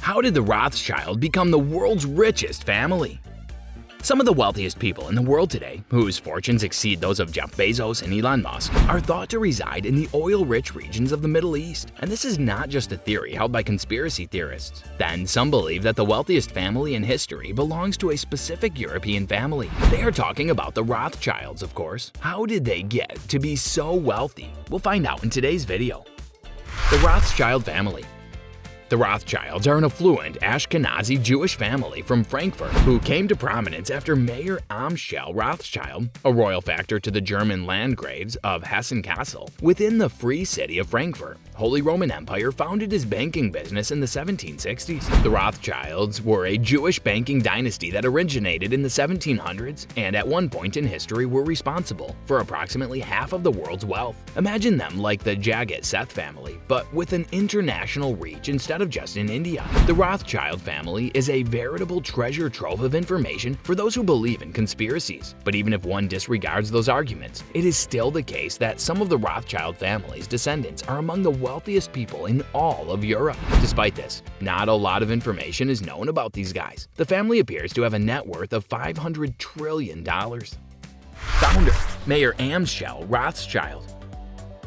How did the Rothschild become the world's richest family? Some of the wealthiest people in the world today, whose fortunes exceed those of Jeff Bezos and Elon Musk, are thought to reside in the oil-rich regions of the Middle East. And this is not just a theory held by conspiracy theorists. Then, some believe that the wealthiest family in history belongs to a specific European family. They are talking about the Rothschilds, of course. How did they get to be so wealthy? We'll find out in today's video. The Rothschild family. The Rothschilds are an affluent Ashkenazi Jewish family from Frankfurt who came to prominence after Mayor Amschel Rothschild, a royal factor to the German Landgraves of Hessen-Kassel, within the Free City of Frankfurt, Holy Roman Empire, founded his banking business in the 1760s. The Rothschilds were a Jewish banking dynasty that originated in the 1700s and at one point in history were responsible for approximately half of the world's wealth. Imagine them like the Jagat-Seth family, but with an international reach instead of just in India. The Rothschild family is a veritable treasure trove of information for those who believe in conspiracies. But even if one disregards those arguments, it is still the case that some of the Rothschild family's descendants are among the wealthiest people in all of Europe. Despite this, not a lot of information is known about these guys. The family appears to have a net worth of $500 trillion. Founder, Mayor Amschel Rothschild.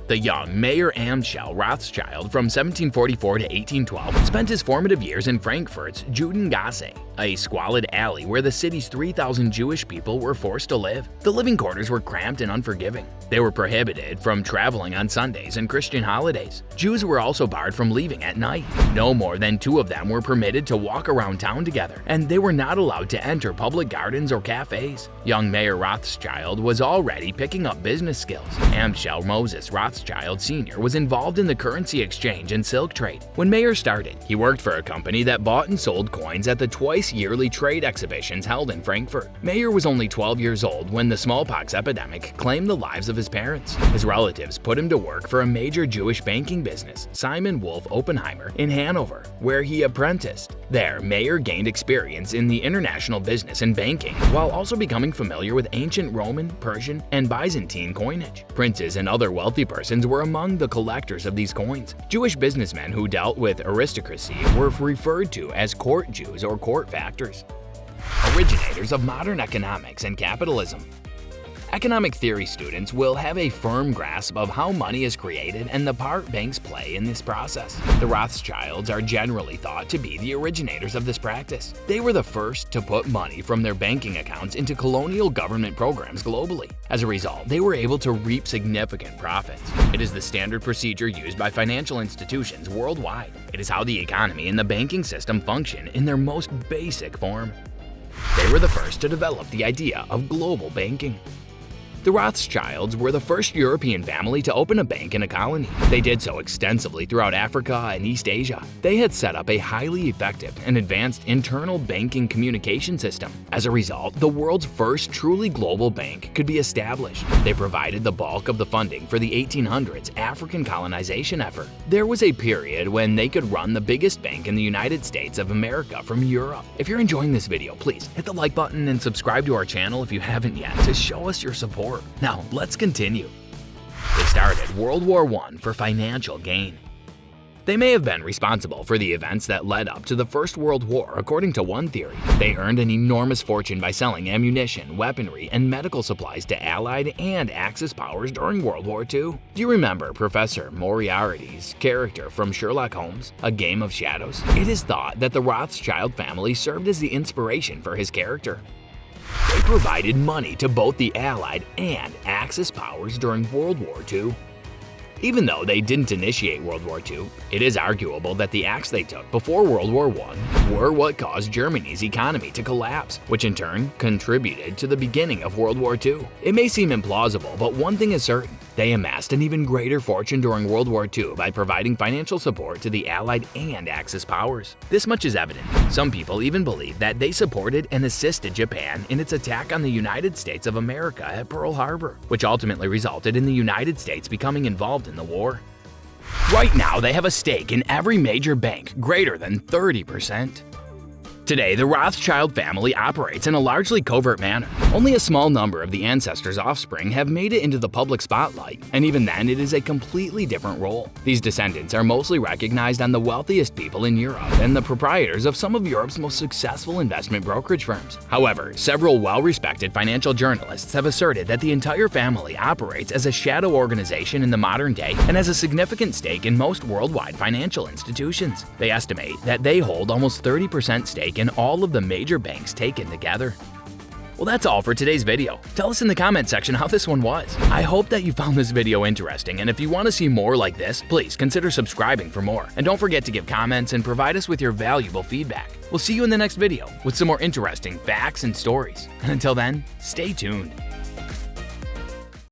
The young Mayor Amschel Rothschild from 1744 to 1812 spent his formative years in Frankfurt's Judengasse, a squalid alley where the city's 3,000 Jewish people were forced to live. The living quarters were cramped and unforgiving. They were prohibited from traveling on Sundays and Christian holidays. Jews were also barred from leaving at night. No more than 2 of them were permitted to walk around town together, and they were not allowed to enter public gardens or cafes. Young Mayor Rothschild was already picking up business skills. Amschel Moses Rothschild Sr. was involved in the currency exchange and silk trade. When Mayor started, he worked for a company that bought and sold coins at the twice-yearly trade exhibitions held in Frankfurt. Mayor was only 12 years old when the smallpox epidemic claimed the lives of his parents. His relatives put him to work for a major Jewish banking business, Simon Wolf Oppenheimer, in Hanover, where he apprenticed. There, Mayor gained experience in the international business and banking, while also becoming familiar with ancient Roman, Persian, and Byzantine coinage. Princes and other wealthy persons were among the collectors of these coins. Jewish businessmen who dealt with aristocracy were referred to as court Jews or court factors. Originators of modern economics and capitalism. Economic theory students will have a firm grasp of how money is created and the part banks play in this process. The Rothschilds are generally thought to be the originators of this practice. They were the first to put money from their banking accounts into colonial government programs globally. As a result, they were able to reap significant profits. It is the standard procedure used by financial institutions worldwide. It is how the economy and the banking system function in their most basic form. They were the first to develop the idea of global banking. The Rothschilds were the first European family to open a bank in a colony. They did so extensively throughout Africa and East Asia. They had set up a highly effective and advanced internal banking communication system. As a result, the world's first truly global bank could be established. They provided the bulk of the funding for the 1800s African colonization effort. There was a period when they could run the biggest bank in the United States of America from Europe. If you're enjoying this video, please hit the like button and subscribe to our channel if you haven't yet to show us your support. Now, let's continue. They started World War I for financial gain. They may have been responsible for the events that led up to the First World War, according to one theory. They earned an enormous fortune by selling ammunition, weaponry, and medical supplies to Allied and Axis powers during World War II. Do you remember Professor Moriarty's character from Sherlock Holmes, A Game of Shadows? It is thought that the Rothschild family served as the inspiration for his character. They provided money to both the Allied and Axis powers during World War II. Even though they didn't initiate World War II, it is arguable that the acts they took before World War I were what caused Germany's economy to collapse, which in turn contributed to the beginning of World War II. It may seem implausible, but one thing is certain. They amassed an even greater fortune during World War II by providing financial support to the Allied and Axis powers. This much is evident. Some people even believe that they supported and assisted Japan in its attack on the United States of America at Pearl Harbor, which ultimately resulted in the United States becoming involved in the war. Right now, they have a stake in every major bank greater than 30%. Today, the Rothschild family operates in a largely covert manner. Only a small number of the ancestors' offspring have made it into the public spotlight, and even then it is a completely different role. These descendants are mostly recognized on the wealthiest people in Europe and the proprietors of some of Europe's most successful investment brokerage firms. However, several well-respected financial journalists have asserted that the entire family operates as a shadow organization in the modern day and has a significant stake in most worldwide financial institutions. They estimate that they hold almost 30% stake in all of the major banks taken together. Well, that's all for today's video. Tell us in the comment section how this one was. I hope that you found this video interesting, and if you want to see more like this, please consider subscribing for more. And don't forget to give comments and provide us with your valuable feedback. We'll see you in the next video with some more interesting facts and stories. And until then, stay tuned.